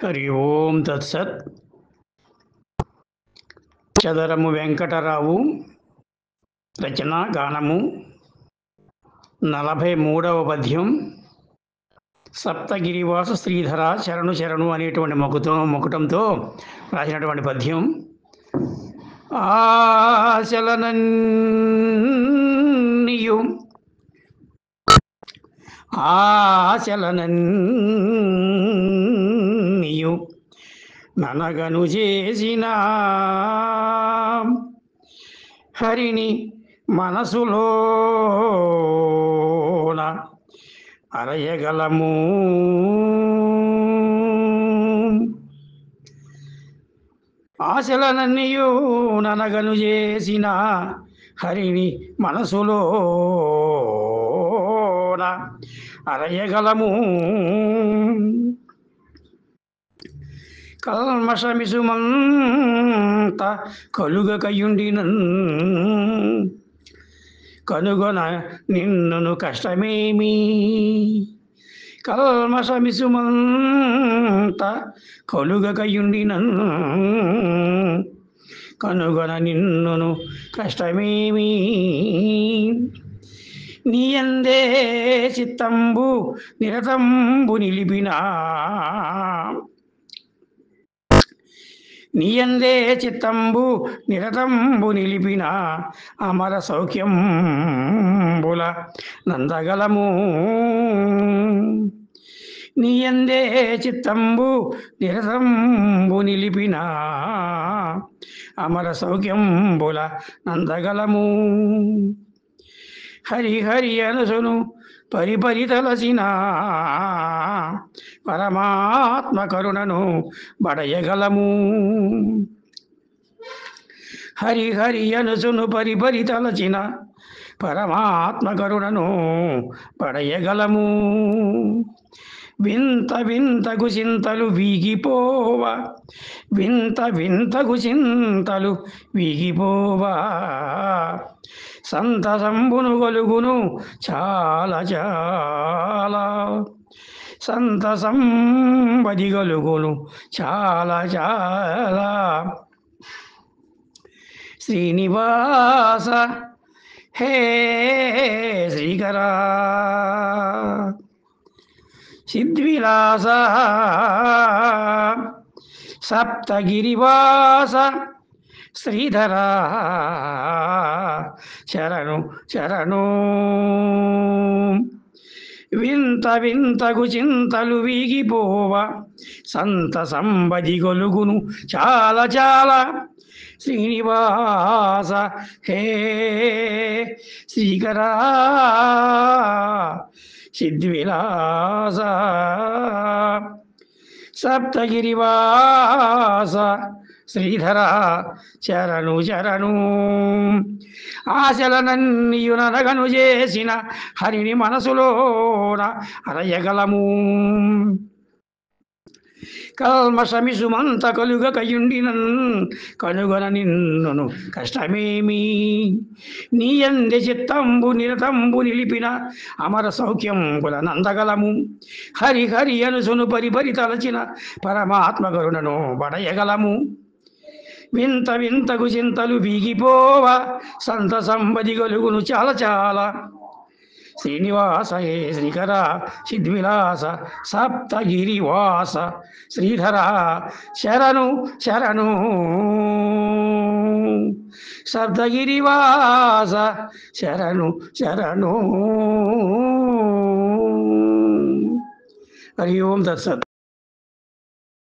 హరి ఓం తత్సత్. చదరము వెంకటరావు రచన గానము 43వ పద్యం. సప్తగిరివాస శ్రీధర శరణు శరణు అనేటువంటి మొకుటంతో రాసినటువంటి పద్యం. ఆశలనన్నియు ననగను చేసిన హరిని మనసులోన అరయగలము. ఆశలనన్నియు ననగను చేసిన హరిని మనసులోన అరయగలము. కల్మషమిసుమంత కలుగకయుండినన్ కనుగొన నిన్నును కష్టమేమి. కల్మషమిసుమంత కలుగకయుండినన్ కనుగొన నిన్నును కష్టమేమి. నీయందే చిత్తంబు నిరతంబు నిలిపినా నీయందే చిత్తంబు నిరతంబు నిలిపిన అమర సౌఖ్యంబుల నందగలము. నీయందే చిత్తంబు నిరతంబు నిలిపిన అమర సౌఖ్యంబుల నందగలము. హరి హరి అనుసును పరిపరితలసిన పరమాత్మ కరుణను బడయగలము. హరి హరి అనుసును పరిపరితలచిన పరమాత్మ కరుణను బడయగలము. వింత వింతకు చింతలు వీగిపోవా వింత వింతకు చింతలు వీగిపోవా సంతసంబును గలుగును చాలా చాలా సంతసంబది గలుగును చాలా చాలా. శ్రీనివాస హే శ్రీకరా సిద్విలాస సప్తగిరివాస శ్రీధర శరణు శరణు. వింత వింతకు చింతలు వీగిపోవ సంతసంబది గొలుగును చాలా చాలా. శ్రీనివాస హే శ్రీకరా సిద్విలాస సప్తగిరివాస శ్రీధర శరణు శరణు. ఆశలనన్నియు ననగను చేసిన హరిని మనసులోన అరయగలము. కల్మషమిసుమంత కలుగకయుండినన్ కనుగొన నిన్నును కష్టమేమి. నీయందే చిత్తంబు నిరతంబు నిలిపిన అమర సౌఖ్యంబుల నందగలము. హరి హరి అనుసును పరిపరి తలచిన పరమాత్మ కరుణను బడయగలము. వింత వింతకు చింతలు వీగిపోవా సంతసంబది గలుగును చాలా చాలా. శ్రీనివాస హే శ్రీకర సిద్విలాస సప్తగిరివాస శ్రీధర శరణు శరణు. సప్తగిరివాస శరణు శరణు. హరి ఓం తత్సత్.